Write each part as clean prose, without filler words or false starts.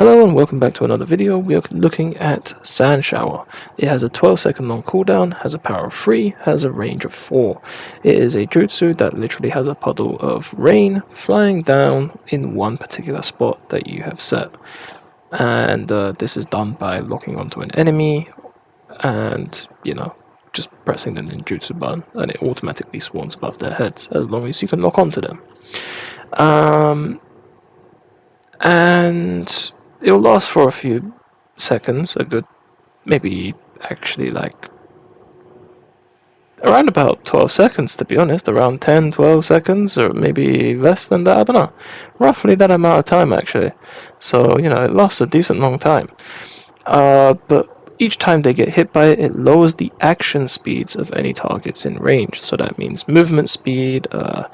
Hello and welcome back to another video. We are looking at Sand Shower. It has a 12-second long cooldown, has a power of 3, has a range of 4. It is a jutsu that literally has a puddle of rain flying down in one particular spot that you have set. And this is done by locking onto an enemy and, just pressing the ninjutsu button, and it automatically spawns above their heads as long as you can lock onto them. And it'll last for a few seconds, a good, maybe actually like around about 12 seconds, to be honest, around 10, 12 seconds, or maybe less than that, I don't know, roughly that amount of time actually. So, it lasts a decent long time. But each time they get hit by it, it lowers the action speeds of any targets in range. So that means movement speed, and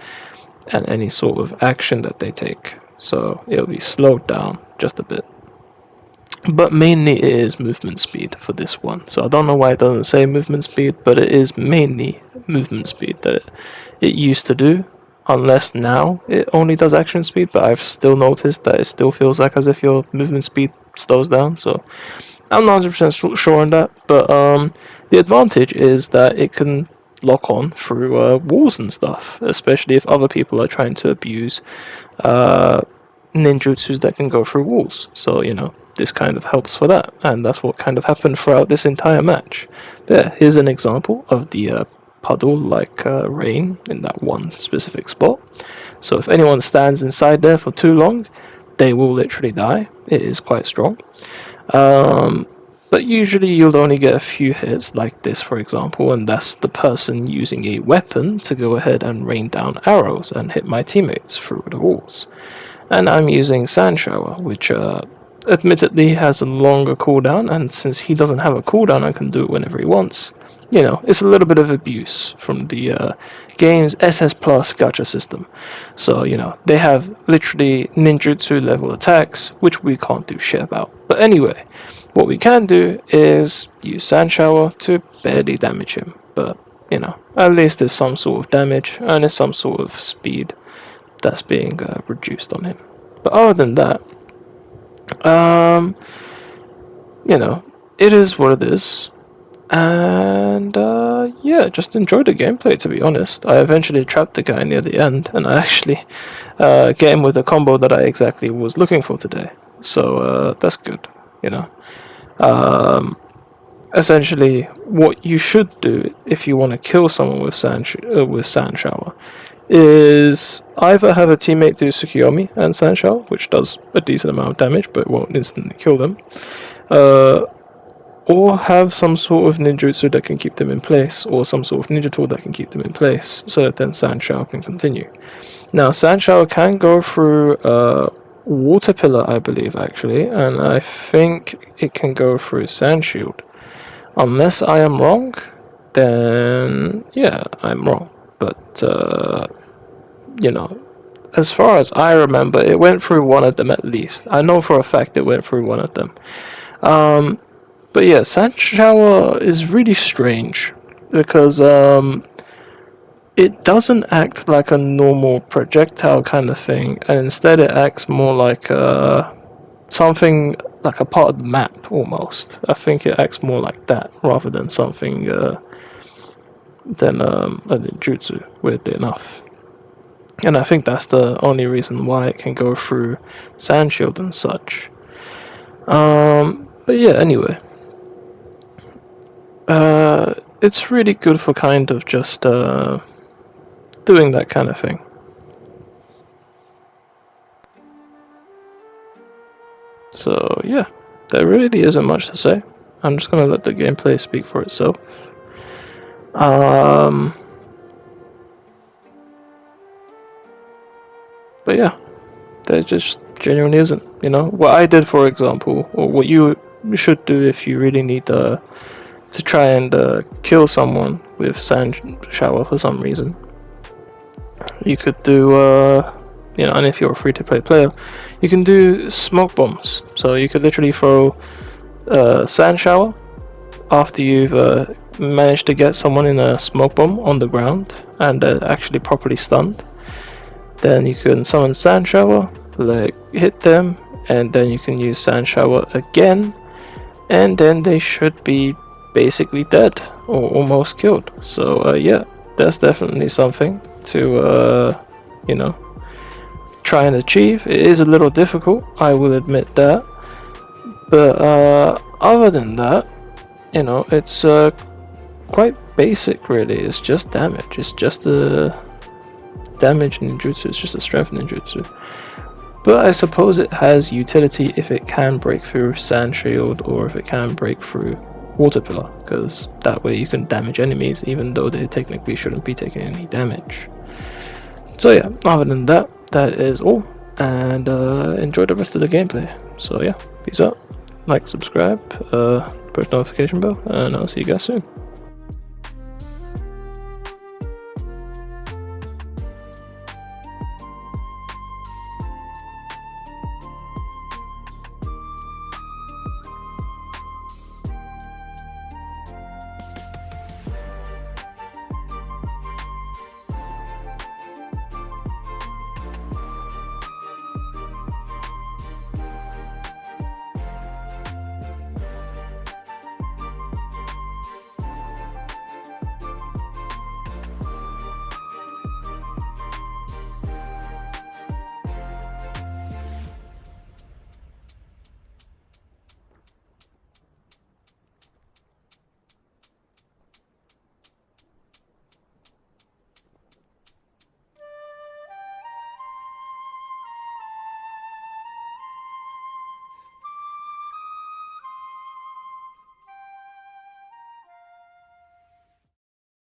any sort of action that they take. So it'll be slowed down just a bit. But mainly it is movement speed for this one. So I don't know why it doesn't say movement speed, but it is mainly movement speed that it used to do. Unless now it only does action speed, but I've still noticed that it still feels like as if your movement speed slows down. So I'm not 100% sure on that. But the advantage is that it can lock on through walls and stuff, especially if other people are trying to abuse ninjutsus that can go through walls. So, this kind of helps for that, and that's what kind of happened throughout this entire match. There, here's an example of the puddle-like rain in that one specific spot. So if anyone stands inside there for too long, they will literally die. It is quite strong. But usually you'll only get a few hits like this, for example, and that's the person using a weapon to go ahead and rain down arrows and hit my teammates through the walls. And I'm using Sand Shower, which admittedly has a longer cooldown, and since he doesn't have a cooldown and can do it whenever he wants, it's a little bit of abuse from the game's SS Plus gacha system. So, they have literally ninjutsu level attacks, which we can't do shit about. But anyway, what we can do is use Sand Shower to barely damage him. But, at least there's some sort of damage, and there's some sort of speed that's being reduced on him. But other than that, it is what it is. And just enjoyed the gameplay, to be honest. I eventually trapped the guy near the end, and I actually get him with the combo that I exactly was looking for today. So that's good, Essentially, what you should do if you want to kill someone with Sand Shower is either have a teammate do Tsukiyomi and Sand Shower, which does a decent amount of damage but won't instantly kill them, or have some sort of ninjutsu that can keep them in place, or some sort of ninja tool that can keep them in place, so that then Sand Shower can continue. Now, Sand Shower can go through Water Pillar, I believe, actually, and I think it can go through Sand Shield. Unless I am wrong, then yeah, I'm wrong. But, as far as I remember, it went through one of them at least. I know for a fact it went through one of them. But yeah, Sand Shower is really strange because it doesn't act like a normal projectile kind of thing, and instead it acts more like something like a part of the map almost. I think it acts more like that rather than something than a ninjutsu, weirdly enough. And I think that's the only reason why it can go through Sand Shield and such. But yeah, anyway. It's really good for kind of just doing that kind of thing. So yeah, there really isn't much to say. I'm just gonna let the gameplay speak for itself. But yeah, there just genuinely isn't. What I did, for example, or what you should do if you really need to try and kill someone with Sand Shower for some reason. You could do, and if you're a free-to-play player, you can do smoke bombs. So you could literally throw Sand Shower after you've managed to get someone in a smoke bomb on the ground and they're actually properly stunned. Then you can summon Sand Shower, hit them, and then you can use Sand Shower again, and then they should be basically dead or almost killed. So yeah, that's definitely something to you know, try and achieve. It is a little difficult, I will admit that, but other than that, you know, it's quite basic really. It's just damage. It's just a damage ninjutsu. It's just a strength ninjutsu. But I suppose it has utility if it can break through Sand Shield or if it can break through Water Pillar, because that way you can damage enemies even though they technically shouldn't be taking any damage. So yeah, other than that, that is all, and enjoy the rest of the gameplay. So yeah, peace out, like, subscribe, push notification bell, and I'll see you guys soon.